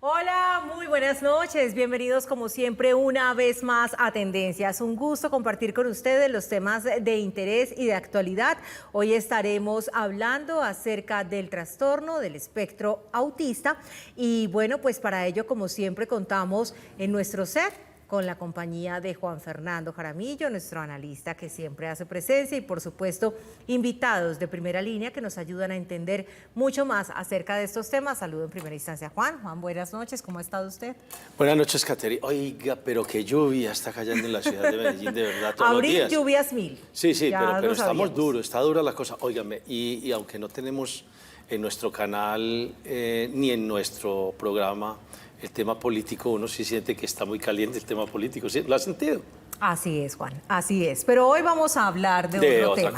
Hola, muy buenas noches. Bienvenidos como siempre una vez más a Tendencias. Un gusto compartir con ustedes los temas de interés y de actualidad. Hoy estaremos hablando acerca del trastorno del espectro autista y bueno, pues para ello como siempre contamos en nuestro set con la compañía de Juan Fernando Jaramillo, nuestro analista que siempre hace presencia y por supuesto invitados de primera línea que nos ayudan a entender mucho más acerca de estos temas. Saludo en primera instancia a Juan. Juan, buenas noches, ¿cómo ha estado usted? Buenas noches, Caterina. Oiga, pero qué lluvia está cayendo en la ciudad de Medellín, de verdad, todos Abril, los días. lluvias mil. Sí, pero estamos sabíamos. duros, está dura la cosa. Óigame, y aunque no tenemos en nuestro canal ni en nuestro programa el tema político, uno sí siente que está muy caliente el tema político. ¿Sí? ¿Lo ha sentido? Así es, Juan, así es. Pero hoy vamos a hablar de otro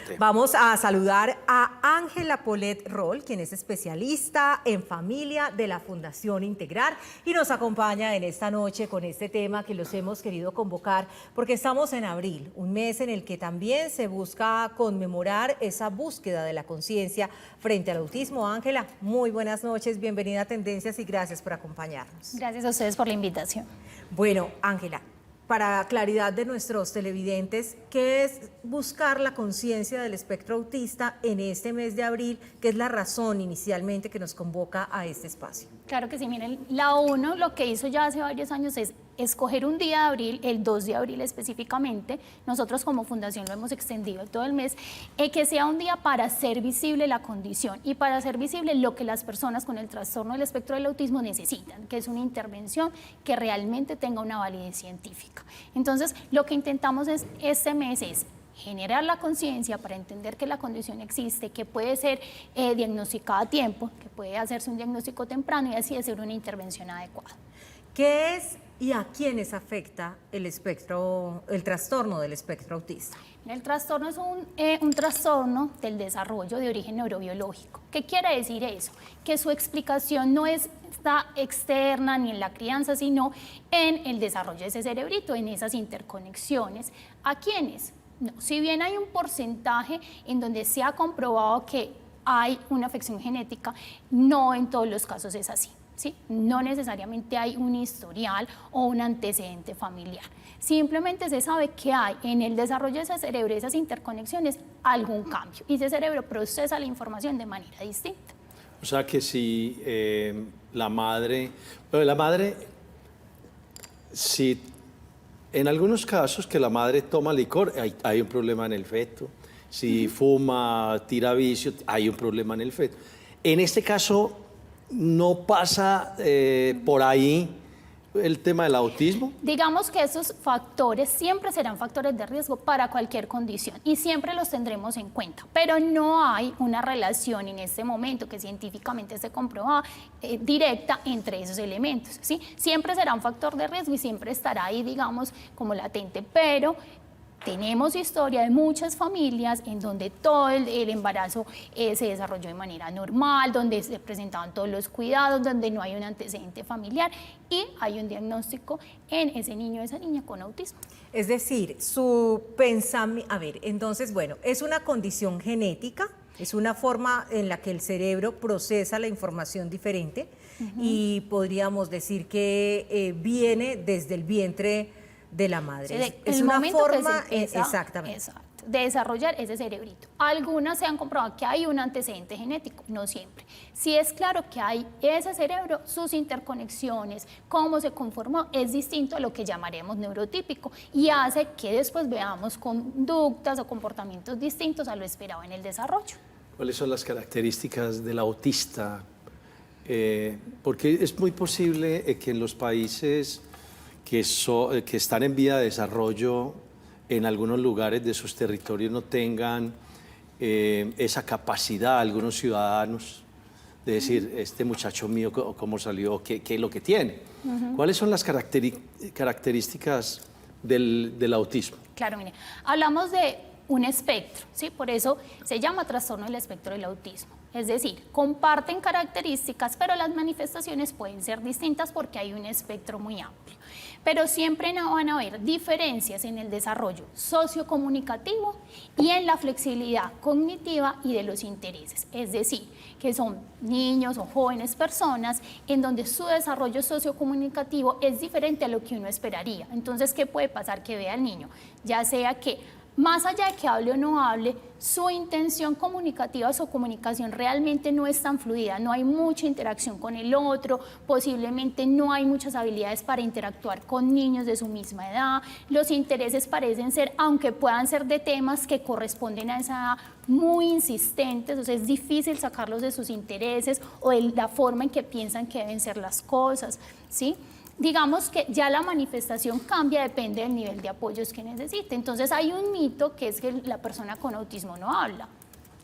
tema. Vamos a saludar a Ángela Polet Roll, quien es especialista en familia de la Fundación Integrar y nos acompaña en esta noche con este tema que los hemos querido convocar porque estamos en abril, un mes en el que también se busca conmemorar esa búsqueda de la conciencia frente al autismo. Ángela, muy buenas noches, bienvenida a Tendencias y gracias por acompañarnos. Gracias a ustedes por la invitación. Bueno, Ángela, para claridad de nuestros televidentes, ¿qué es buscar la conciencia del espectro autista en este mes de abril? ¿Qué es la razón inicialmente que nos convoca a este espacio? Claro que sí, miren, la ONU lo que hizo ya hace varios años es escoger un día de abril, el 2 de abril específicamente, nosotros como fundación lo hemos extendido todo el mes, que sea un día para hacer visible la condición y para hacer visible lo que las personas con el trastorno del espectro del autismo necesitan, que es una intervención que realmente tenga una validez científica. Entonces, lo que intentamos este mes es generar la conciencia para entender que la condición existe, que puede ser diagnosticada a tiempo, que puede hacerse un diagnóstico temprano y así hacer una intervención adecuada. ¿Qué es y a quiénes afecta el trastorno del espectro autista? El trastorno es un trastorno del desarrollo de origen neurobiológico. ¿Qué quiere decir eso? Que su explicación no está externa ni en la crianza, sino en el desarrollo de ese cerebrito, en esas interconexiones. ¿A quiénes? No, si bien hay un porcentaje en donde se ha comprobado que hay una afección genética, no en todos los casos es así, ¿sí? No necesariamente hay un historial o un antecedente familiar. Simplemente se sabe que hay en el desarrollo de ese cerebro, esas interconexiones, algún cambio. Y ese cerebro procesa la información de manera distinta. O sea que si la madre, si en algunos casos que la madre toma licor, hay un problema en el feto. Si fuma, tira vicio, hay un problema en el feto. En este caso, ¿no pasa por ahí el tema del autismo? Digamos que esos factores siempre serán factores de riesgo para cualquier condición y siempre los tendremos en cuenta, pero no hay una relación en este momento que científicamente se comprueba directa entre esos elementos, ¿sí? Siempre será un factor de riesgo y siempre estará ahí, digamos, como latente, pero tenemos historia de muchas familias en donde todo el embarazo se desarrolló de manera normal, donde se presentaban todos los cuidados, donde no hay un antecedente familiar y hay un diagnóstico en ese niño o esa niña con autismo. Es decir, su pensamiento, entonces, bueno, es una condición genética, es una forma en la que el cerebro procesa la información diferente y podríamos decir que viene desde el vientre de la madre. Sí, es una forma, exactamente, de desarrollar ese cerebrito. Algunas se han comprobado que hay un antecedente genético, no siempre. Sí es claro que hay ese cerebro, sus interconexiones, cómo se conformó, es distinto a lo que llamaremos neurotípico y hace que después veamos conductas o comportamientos distintos a lo esperado en el desarrollo. ¿Cuáles son las características del autista? Porque es muy posible que en los países que están en vía de desarrollo, en algunos lugares de sus territorios no tengan esa capacidad, algunos ciudadanos, de decir, este muchacho mío, cómo salió, qué es lo que tiene. ¿Cuáles son las características del autismo? Claro, mire, hablamos de un espectro, ¿sí? Por eso se llama trastorno del espectro del autismo. Es decir, comparten características, pero las manifestaciones pueden ser distintas porque hay un espectro muy amplio. Pero siempre van a haber diferencias en el desarrollo sociocomunicativo y en la flexibilidad cognitiva y de los intereses. Es decir, que son niños o jóvenes personas en donde su desarrollo sociocomunicativo es diferente a lo que uno esperaría. Entonces, ¿qué puede pasar? Que vea al niño, ya sea que más allá de que hable o no hable, su intención comunicativa, su comunicación realmente no es tan fluida, no hay mucha interacción con el otro, posiblemente no hay muchas habilidades para interactuar con niños de su misma edad, los intereses parecen ser, aunque puedan ser de temas que corresponden a esa edad, muy insistentes, o sea, es difícil sacarlos de sus intereses o de la forma en que piensan que deben ser las cosas, ¿sí? Digamos que ya la manifestación cambia, depende del nivel de apoyos que necesite. Entonces hay un mito que es que la persona con autismo no habla.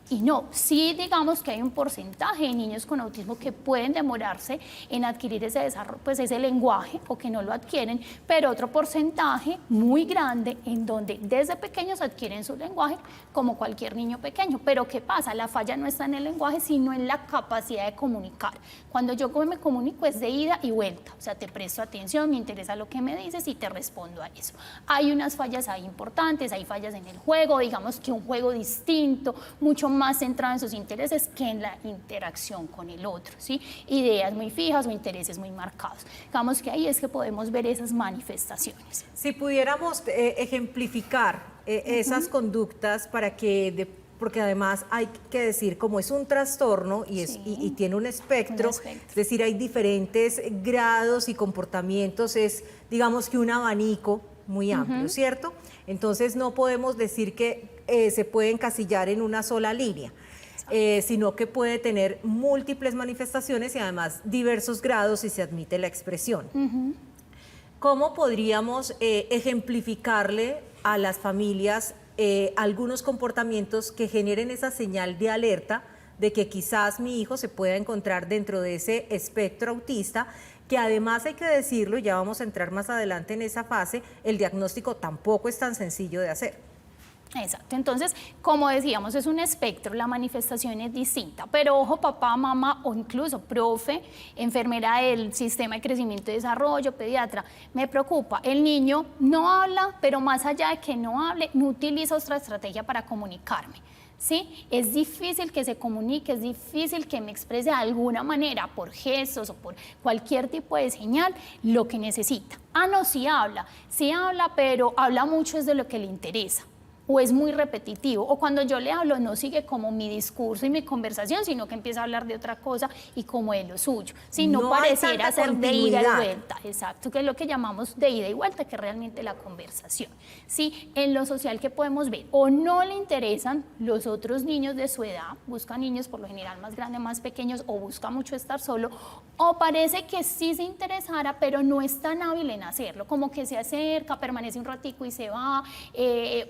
Y no, sí digamos que hay un porcentaje de niños con autismo que pueden demorarse en adquirir ese desarrollo, pues ese lenguaje o que no lo adquieren, pero otro porcentaje muy grande en donde desde pequeños adquieren su lenguaje como cualquier niño pequeño. Pero ¿qué pasa? La falla no está en el lenguaje, sino en la capacidad de comunicar. Cuando yo me comunico es de ida y vuelta, o sea, te presto atención, me interesa lo que me dices y te respondo a eso. Hay unas fallas ahí importantes, hay fallas en el juego, digamos que un juego distinto, mucho más centrado en sus intereses que en la interacción con el otro, ¿sí? Ideas muy fijas o intereses muy marcados. Digamos que ahí es que podemos ver esas manifestaciones. Si pudiéramos ejemplificar esas conductas para que, porque además hay que decir, como es un trastorno y, y tiene un espectro, es decir, hay diferentes grados y comportamientos, es digamos que un abanico muy amplio, ¿cierto? Entonces no podemos decir que se puede encasillar en una sola línea, sino que puede tener múltiples manifestaciones y además diversos grados si se admite la expresión. ¿Cómo podríamos ejemplificarle a las familias algunos comportamientos que generen esa señal de alerta de que quizás mi hijo se pueda encontrar dentro de ese espectro autista, que además hay que decirlo, y ya vamos a entrar más adelante en esa fase, el diagnóstico tampoco es tan sencillo de hacer? Exacto, entonces, como decíamos, es un espectro, la manifestación es distinta, pero ojo, papá, mamá o incluso profe, enfermera del sistema de crecimiento y desarrollo, pediatra, me preocupa, el niño no habla, pero más allá de que no hable, no utiliza otra estrategia para comunicarme. ¿Sí? Es difícil que se comunique, es difícil que me exprese de alguna manera, por gestos o por cualquier tipo de señal, lo que necesita. Ah, no, sí habla, pero habla mucho es de lo que le interesa. O es muy repetitivo, o cuando yo le hablo no sigue como mi discurso y mi conversación, sino que empieza a hablar de otra cosa y como de lo suyo. Si no pareciera ser de ida y vuelta, exacto, que es lo que llamamos de ida y vuelta, que es realmente la conversación. Sí, en lo social que podemos ver, o no le interesan los otros niños de su edad, busca niños por lo general más grandes, más pequeños, o busca mucho estar solo, o parece que sí se interesara, pero no es tan hábil en hacerlo, como que se acerca, permanece un ratico y se va,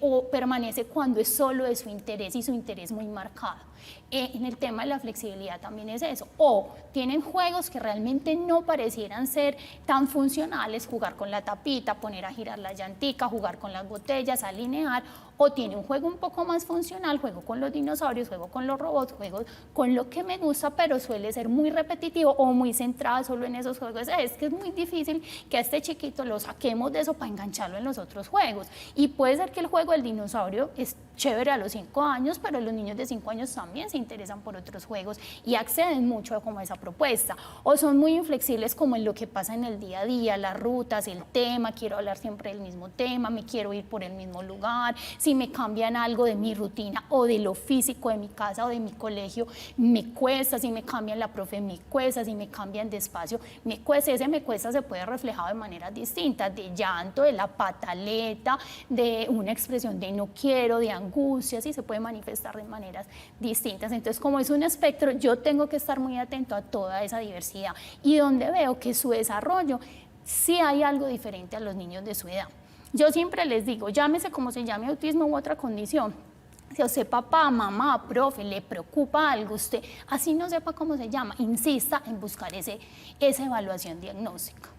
o permanece cuando es solo de su interés y su interés muy marcado. En el tema de la flexibilidad también es eso, o tienen juegos que realmente no parecieran ser tan funcionales, jugar con la tapita, poner a girar la llantica, jugar con las botellas, alinear, o tiene un juego un poco más funcional, juego con los dinosaurios, juego con los robots, juego con lo que me gusta, pero suele ser muy repetitivo o muy centrado solo en esos juegos. Es que es muy difícil que a este chiquito lo saquemos de eso para engancharlo en los otros juegos, y puede ser que el juego del dinosaurio es chévere a los 5 años, pero los niños de 5 años también se interesan por otros juegos y acceden mucho como a esa propuesta, o son muy inflexibles como en lo que pasa en el día a día, las rutas, el tema, quiero hablar siempre del mismo tema, me quiero ir por el mismo lugar, si me cambian algo de mi rutina o de lo físico de mi casa o de mi colegio, me cuesta, si me cambian la profe, me cuesta, si me cambian de espacio, me cuesta. Ese me cuesta se puede reflejar de maneras distintas, de llanto, de la pataleta, de una expresión de no quiero, de angustia, sí se puede manifestar de maneras distintas. Entonces, como es un espectro, yo tengo que estar muy atento a toda esa diversidad, y donde veo que su desarrollo sí hay algo diferente a los niños de su edad. Yo siempre les digo, llámese como se llame, autismo u otra condición. Si a usted, papá, mamá, profe, le preocupa algo, usted así no sepa cómo se llama, insista en buscar esa evaluación diagnóstica.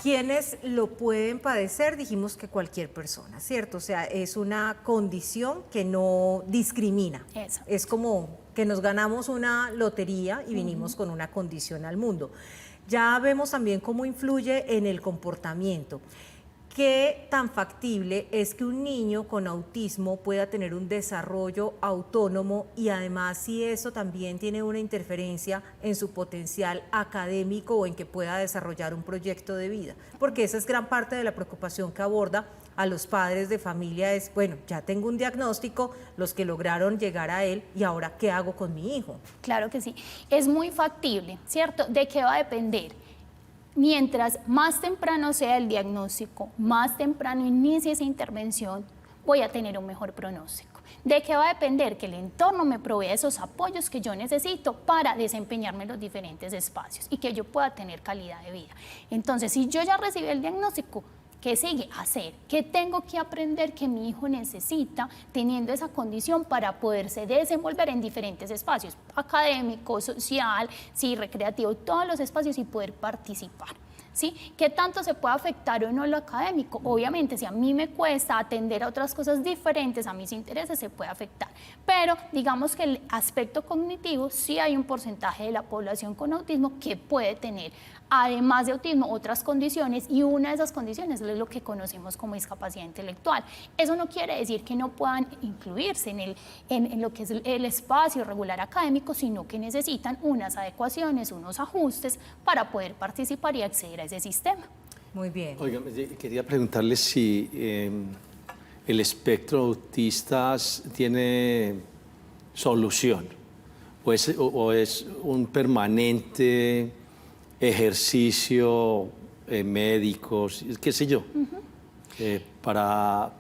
¿Quiénes lo pueden padecer? Dijimos que cualquier persona, ¿cierto? O sea, es una condición que no discrimina. Eso. Es como que nos ganamos una lotería y vinimos con una condición al mundo. Ya vemos también cómo influye en el comportamiento. ¿Qué tan factible es que un niño con autismo pueda tener un desarrollo autónomo y además si eso también tiene una interferencia en su potencial académico o en que pueda desarrollar un proyecto de vida? Porque esa es gran parte de la preocupación que aborda a los padres de familia es, bueno, ya tengo un diagnóstico, los que lograron llegar a él y ahora, ¿qué hago con mi hijo? Claro que sí, es muy factible, ¿cierto? ¿De qué va a depender? Mientras más temprano sea el diagnóstico, más temprano inicie esa intervención, voy a tener un mejor pronóstico. ¿De qué va a depender? Que el entorno me provea esos apoyos que yo necesito para desempeñarme en los diferentes espacios y que yo pueda tener calidad de vida. Entonces, si yo ya recibí el diagnóstico, ¿qué sigue? Hacer. ¿Qué tengo que aprender que mi hijo necesita teniendo esa condición para poderse desenvolver en diferentes espacios? Académico, social, sí, recreativo, todos los espacios y poder participar. ¿Sí? ¿Qué tanto se puede afectar o no lo académico? Obviamente, si a mí me cuesta atender a otras cosas diferentes a mis intereses, se puede afectar. Pero digamos que el aspecto cognitivo, sí hay un porcentaje de la población con autismo que puede tener, además de autismo, otras condiciones, y una de esas condiciones es lo que conocemos como discapacidad intelectual. Eso no quiere decir que no puedan incluirse en lo que es el espacio regular académico, sino que necesitan unas adecuaciones, unos ajustes para poder participar y acceder a ese sistema. Muy bien. Oiga, quería preguntarle si el espectro autista tiene solución o es un permanente ejercicio médico, qué sé yo, para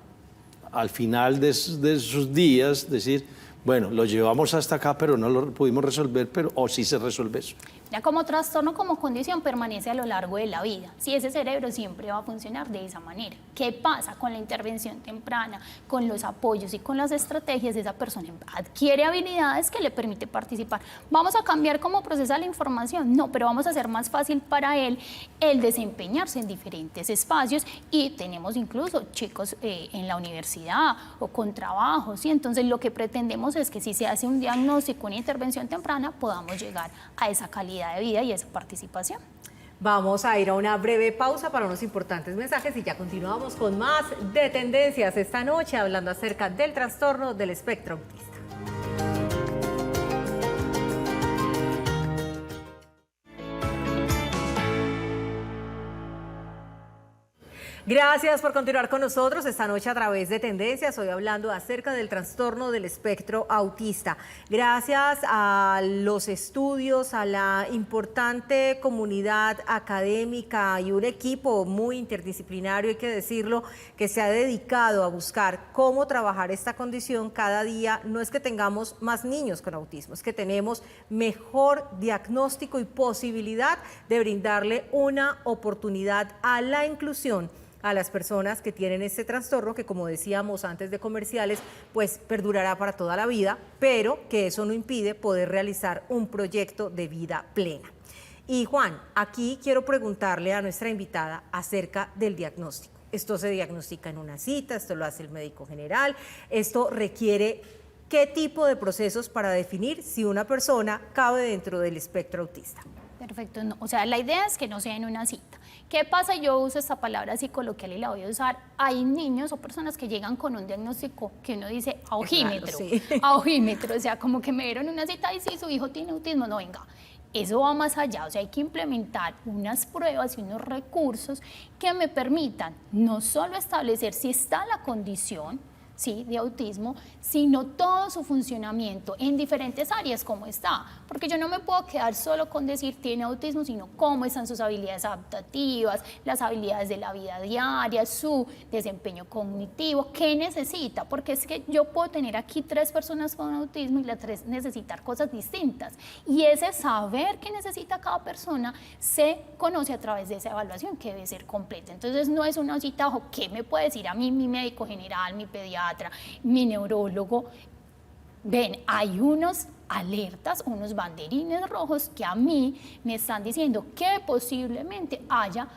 al final de sus días decir, bueno, lo llevamos hasta acá, pero no lo pudimos resolver, o sí se resuelve eso. Ya como trastorno, como condición, permanece a lo largo de la vida. Si ese cerebro siempre va a funcionar de esa manera. ¿Qué pasa con la intervención temprana, con los apoyos y con las estrategias? Esa persona adquiere habilidades que le permite participar. ¿Vamos a cambiar cómo procesa la información? No, pero vamos a hacer más fácil para él el desempeñarse en diferentes espacios, y tenemos incluso chicos en la universidad o con trabajos, ¿sí? Entonces lo que pretendemos es que si se hace un diagnóstico, una intervención temprana, podamos llegar a esa calidad de vida y esa participación. Vamos a ir a una breve pausa para unos importantes mensajes y ya continuamos con más de Tendencias esta noche, hablando acerca del trastorno del espectro autista. Gracias por continuar con nosotros esta noche a través de Tendencias, hoy hablando acerca del trastorno del espectro autista. Gracias a los estudios, a la importante comunidad académica y un equipo muy interdisciplinario, hay que decirlo, que se ha dedicado a buscar cómo trabajar esta condición cada día. No es que tengamos más niños con autismo, es que tenemos mejor diagnóstico y posibilidad de brindarle una oportunidad a la inclusión a las personas que tienen este trastorno, que como decíamos antes de comerciales, pues perdurará para toda la vida, pero que eso no impide poder realizar un proyecto de vida plena. Y Juan, aquí quiero preguntarle a nuestra invitada acerca del diagnóstico. Esto se diagnostica en una cita, esto lo hace el médico general, esto requiere ¿qué tipo de procesos para definir si una persona cabe dentro del espectro autista? Perfecto, no. O sea, la idea es que no sea en una cita. ¿Qué pasa? Yo uso esta palabra así coloquial y la voy a usar. Hay niños o personas que llegan con un diagnóstico que uno dice a ojímetro, claro, sí. A ojímetro, o sea, como que me dieron una cita y sí, su hijo tiene autismo, no, venga. Eso va más allá, o sea, hay que implementar unas pruebas y unos recursos que me permitan no solo establecer si está la condición, sí, de autismo, sino todo su funcionamiento en diferentes áreas, cómo está. Porque yo no me puedo quedar solo con decir tiene autismo, sino cómo están sus habilidades adaptativas, las habilidades de la vida diaria, su desempeño cognitivo, qué necesita. Porque es que yo puedo tener aquí 3 personas con autismo y las 3 necesitar cosas distintas. Y ese saber qué necesita cada persona se conoce a través de esa evaluación que debe ser completa. Entonces no es una cita, ojo, ¿qué me puede decir a mí mi médico general, mi pediatra, mi neurólogo? Ven, hay unos alertas, unos banderines rojos que a mí me están diciendo que posiblemente haya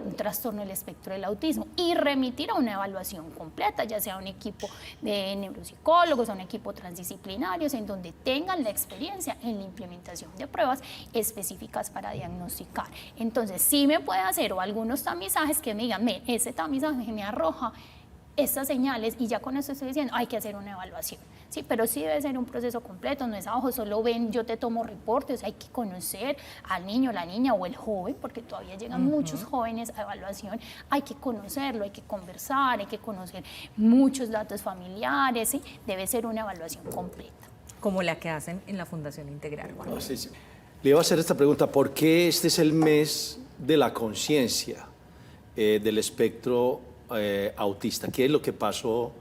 un trastorno del espectro del autismo y remitir a una evaluación completa, ya sea un equipo de neuropsicólogos, a un equipo transdisciplinarios, en donde tengan la experiencia en la implementación de pruebas específicas para diagnosticar. Entonces, sí me puede hacer o algunos tamizajes que me digan, ese tamizaje me arroja estas señales y ya con eso estoy diciendo, hay que hacer una evaluación. Sí, pero sí debe ser un proceso completo, no es a ojo, solo ven, yo te tomo reportes, hay que conocer al niño, la niña o el joven, porque todavía llegan muchos jóvenes a evaluación, hay que conocerlo, hay que conversar, hay que conocer muchos datos familiares, ¿sí? Debe ser una evaluación completa. Como la que hacen en la Fundación Integral. Juan. Sí, sí. Le iba a hacer esta pregunta, ¿por qué este es el mes de la conciencia del espectro autista? ¿Qué es lo que pasó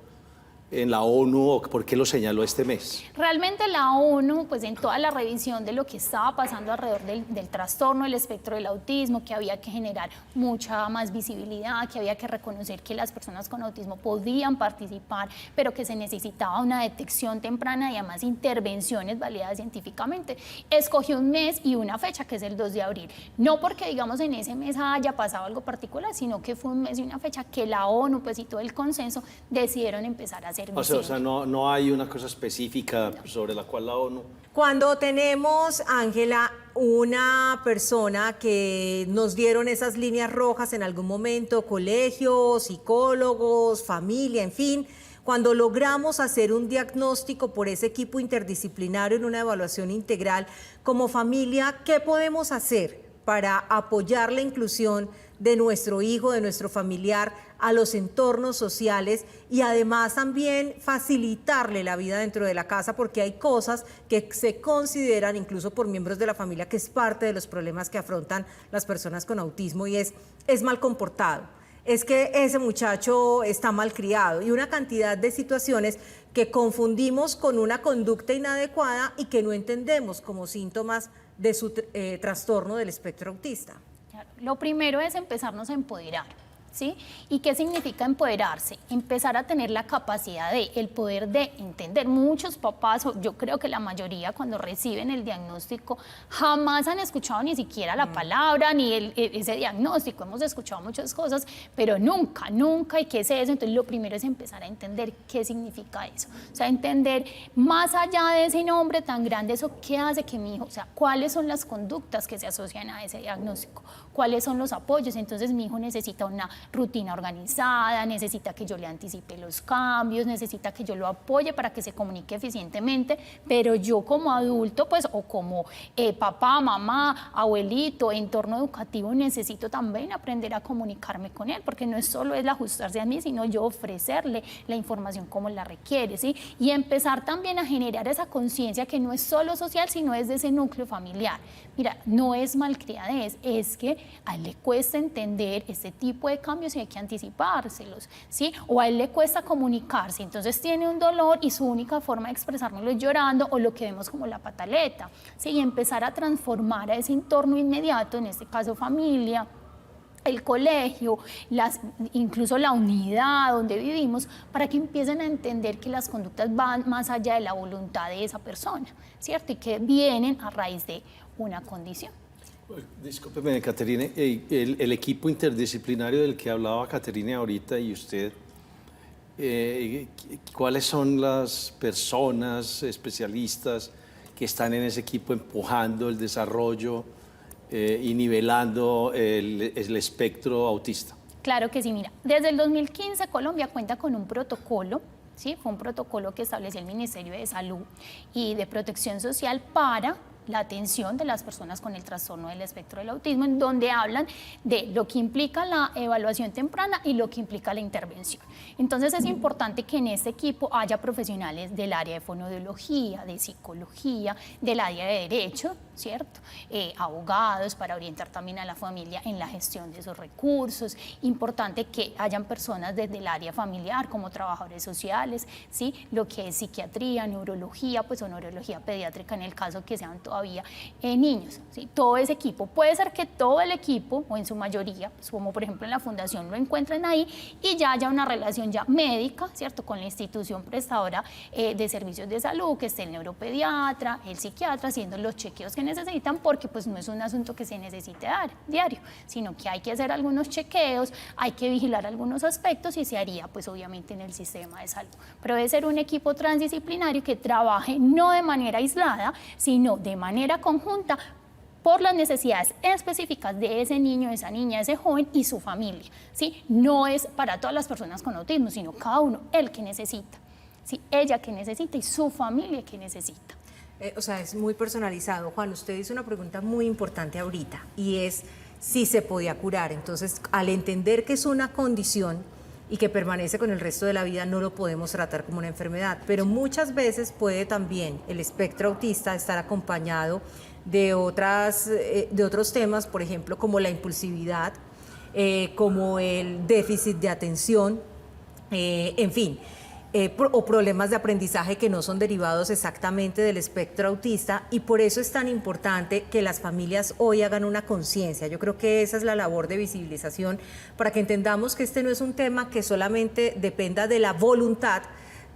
en la ONU o por qué lo señaló este mes? Realmente la ONU, pues en toda la revisión de lo que estaba pasando alrededor del trastorno del espectro del autismo, que había que generar mucha más visibilidad, que había que reconocer que las personas con autismo podían participar, pero que se necesitaba una detección temprana y además intervenciones validadas científicamente, escogió un mes y una fecha que es el 2 de abril. No porque digamos en ese mes haya pasado algo particular, sino que fue un mes y una fecha que la ONU pues y todo el consenso decidieron empezar a hacer. O sea, no hay una cosa específica sobre la cual la ONU... Cuando tenemos, Ángela, una persona que nos dieron esas líneas rojas en algún momento, colegios, psicólogos, familia, en fin, cuando logramos hacer un diagnóstico por ese equipo interdisciplinario en una evaluación integral, como familia, ¿qué podemos hacer para apoyar la inclusión de nuestro hijo, de nuestro familiar, a los entornos sociales y además también facilitarle la vida dentro de la casa, porque hay cosas que se consideran incluso por miembros de la familia que es parte de los problemas que afrontan las personas con autismo y es mal comportado, es que ese muchacho está mal criado y una cantidad de situaciones que confundimos con una conducta inadecuada y que no entendemos como síntomas de su trastorno del espectro autista. Lo primero es empezarnos a empoderar, ¿sí? ¿Y qué significa empoderarse? Empezar a tener la capacidad el poder de entender. Muchos papás, yo creo que la mayoría cuando reciben el diagnóstico jamás han escuchado ni siquiera la palabra ni ese diagnóstico. Hemos escuchado muchas cosas, pero nunca, ¿y qué es eso? Entonces lo primero es empezar a entender qué significa eso. O sea, entender más allá de ese nombre tan grande, eso qué hace que mi hijo, o sea, cuáles son las conductas que se asocian a ese diagnóstico, cuáles son los apoyos. Entonces mi hijo necesita una rutina organizada, necesita que yo le anticipe los cambios, necesita que yo lo apoye para que se comunique eficientemente, pero yo como adulto, pues, o como papá, mamá, abuelito, entorno educativo, necesito también aprender a comunicarme con él, porque no es solo el ajustarse a mí, sino yo ofrecerle la información como la requiere, ¿sí? Y empezar también a generar esa conciencia que no es solo social, sino es de ese núcleo familiar. Mira, no es malcriadez, es que a él le cuesta entender este tipo de cambios y hay que anticipárselos, ¿sí? O a él le cuesta comunicarse, entonces tiene un dolor y su única forma de expresárnoslo es llorando o lo que vemos como la pataleta, ¿sí? Y empezar a transformar a ese entorno inmediato, en este caso familia, el colegio, incluso la unidad donde vivimos, para que empiecen a entender que las conductas van más allá de la voluntad de esa persona, ¿cierto? Y que vienen a raíz de una condición. Discúlpeme, Caterine, el equipo interdisciplinario del que hablaba Caterine ahorita y usted, ¿cuáles son las personas especialistas que están en ese equipo empujando el desarrollo y nivelando el espectro autista? Claro que sí, mira, desde el 2015 Colombia cuenta con un protocolo, ¿sí? Fue un protocolo que estableció el Ministerio de Salud y de Protección Social para la atención de las personas con el trastorno del espectro del autismo, en donde hablan de lo que implica la evaluación temprana y lo que implica la intervención. Entonces es importante que en este equipo haya profesionales del área de fonoaudiología, de psicología, del área de derecho, ¿cierto? Abogados para orientar también a la familia en la gestión de esos recursos. Importante que hayan personas desde el área familiar como trabajadores sociales, ¿sí? Lo que es psiquiatría, neurología, pues o neurología pediátrica en el caso que sean todavía niños, ¿sí? Todo ese equipo. Puede ser que todo el equipo o en su mayoría, pues, como por ejemplo en la fundación, lo encuentren ahí y ya haya una relación ya médica, ¿cierto? Con la institución prestadora de servicios de salud, que esté el neuropediatra, el psiquiatra, haciendo los chequeos que que necesitan, porque pues no es un asunto que se necesite dar diario, sino que hay que hacer algunos chequeos, hay que vigilar algunos aspectos y se haría pues obviamente en el sistema de salud. Pero debe ser un equipo transdisciplinario que trabaje no de manera aislada, sino de manera conjunta por las necesidades específicas de ese niño, de esa niña, de ese joven y su familia, ¿sí? No es para todas las personas con autismo, sino cada uno, el que necesita, ¿sí? Ella que necesita y su familia que necesita. O sea, es muy personalizado. Juan, usted hizo una pregunta muy importante ahorita y es si se podía curar. Entonces, al entender que es una condición y que permanece con el resto de la vida, no lo podemos tratar como una enfermedad. Pero muchas veces puede también el espectro autista estar acompañado de otros temas, por ejemplo, como la impulsividad, como el déficit de atención, en fin. O problemas de aprendizaje que no son derivados exactamente del espectro autista, y por eso es tan importante que las familias hoy hagan una conciencia. Yo creo que esa es la labor de visibilización, para que entendamos que este no es un tema que solamente dependa de la voluntad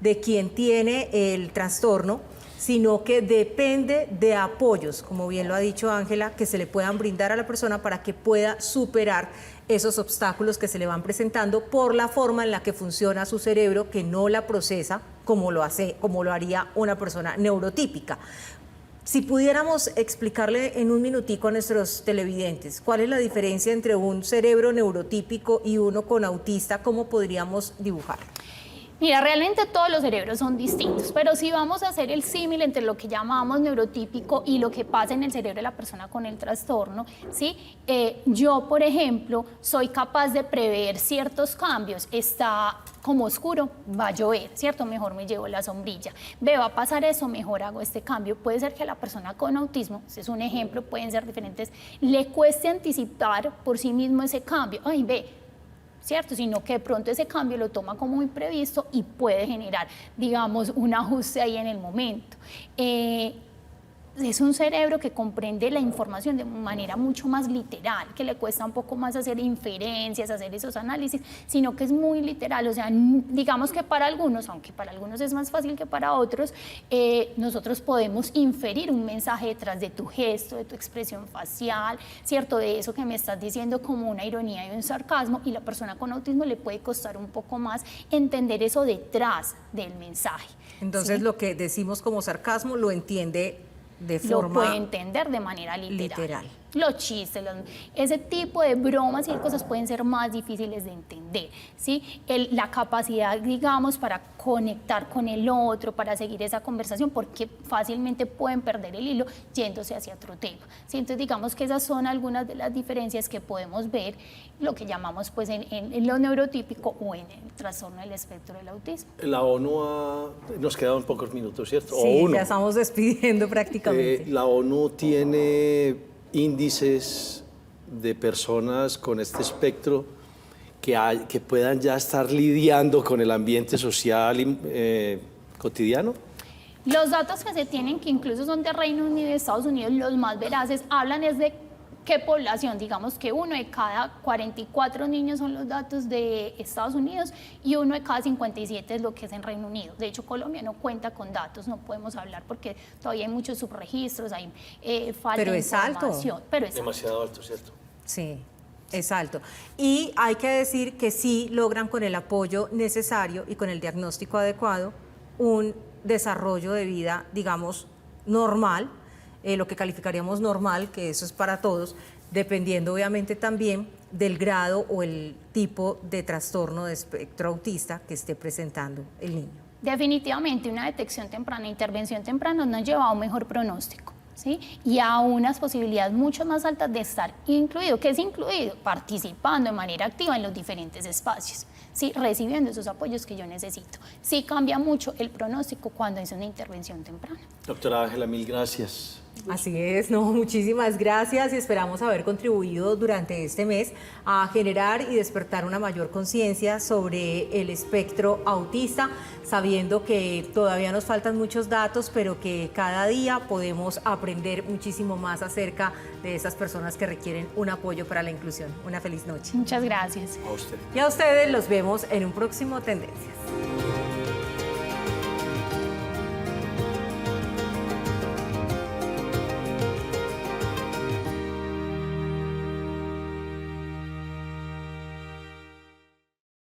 de quien tiene el trastorno, sino que depende de apoyos, como bien lo ha dicho Ángela, que se le puedan brindar a la persona para que pueda superar esos obstáculos que se le van presentando por la forma en la que funciona su cerebro, que no la procesa como lo haría una persona neurotípica. Si pudiéramos explicarle en un minutico a nuestros televidentes cuál es la diferencia entre un cerebro neurotípico y uno con autista, ¿cómo podríamos dibujar? Mira, realmente todos los cerebros son distintos, pero si vamos a hacer el símil entre lo que llamamos neurotípico y lo que pasa en el cerebro de la persona con el trastorno, ¿sí? Yo, por ejemplo, soy capaz de prever ciertos cambios. Está como oscuro, va a llover, ¿cierto? Mejor me llevo la sombrilla. Ve, va a pasar eso, mejor hago este cambio. Puede ser que a la persona con autismo, ese es un ejemplo, pueden ser diferentes, le cueste anticipar por sí mismo ese cambio. Ay, ve, ¿cierto? Sino que de pronto ese cambio lo toma como imprevisto y puede generar, digamos, un ajuste ahí en el momento. Es un cerebro que comprende la información de manera mucho más literal, que le cuesta un poco más hacer inferencias, hacer esos análisis, sino que es muy literal. O sea, digamos que para algunos, aunque para algunos es más fácil que para otros, nosotros podemos inferir un mensaje detrás de tu gesto, de tu expresión facial, ¿cierto? De eso que me estás diciendo como una ironía y un sarcasmo, y la persona con autismo le puede costar un poco más entender eso detrás del mensaje. Entonces, ¿sí? Lo que decimos como sarcasmo lo entiende de forma lo puede entender de manera literal. Los chistes, ese tipo de bromas y cosas pueden ser más difíciles de entender, ¿sí? La capacidad, digamos, para conectar con el otro, para seguir esa conversación, porque fácilmente pueden perder el hilo yéndose hacia otro tema, ¿sí? Entonces, digamos que esas son algunas de las diferencias que podemos ver, lo que llamamos pues en lo neurotípico o en el trastorno del espectro del autismo. La ONU nos quedan pocos minutos, ¿cierto? Sí, ya estamos despidiendo prácticamente. La ONU tiene índices de personas con este espectro que puedan ya estar lidiando con el ambiente social cotidiano. Los datos que se tienen, que incluso son de Reino Unido y Estados Unidos, los más veraces, hablan es de qué población. Digamos que 1 de cada 44 niños son los datos de Estados Unidos y 1 de cada 57 es lo que es en Reino Unido. De hecho, Colombia no cuenta con datos, no podemos hablar porque todavía hay muchos subregistros, hay falta de información. Pero es alto. Demasiado alto, ¿cierto? Sí, es alto. Y hay que decir que sí logran, con el apoyo necesario y con el diagnóstico adecuado, un desarrollo de vida, digamos, normal, lo que calificaríamos normal, que eso es para todos, dependiendo obviamente también del grado o el tipo de trastorno de espectro autista que esté presentando el niño. Definitivamente una detección temprana, intervención temprana nos lleva a un mejor pronóstico, ¿sí? Y a unas posibilidades mucho más altas de estar incluido. ¿Qué es incluido? Participando de manera activa en los diferentes espacios, ¿sí? Recibiendo esos apoyos que yo necesito. Sí cambia mucho el pronóstico cuando es una intervención temprana. Doctora Ángela, mil gracias. Así es, no, muchísimas gracias, y esperamos haber contribuido durante este mes a generar y despertar una mayor conciencia sobre el espectro autista, sabiendo que todavía nos faltan muchos datos, pero que cada día podemos aprender muchísimo más acerca de esas personas que requieren un apoyo para la inclusión. Una feliz noche. Muchas gracias. A usted. Y a ustedes los vemos en un próximo Tendencias.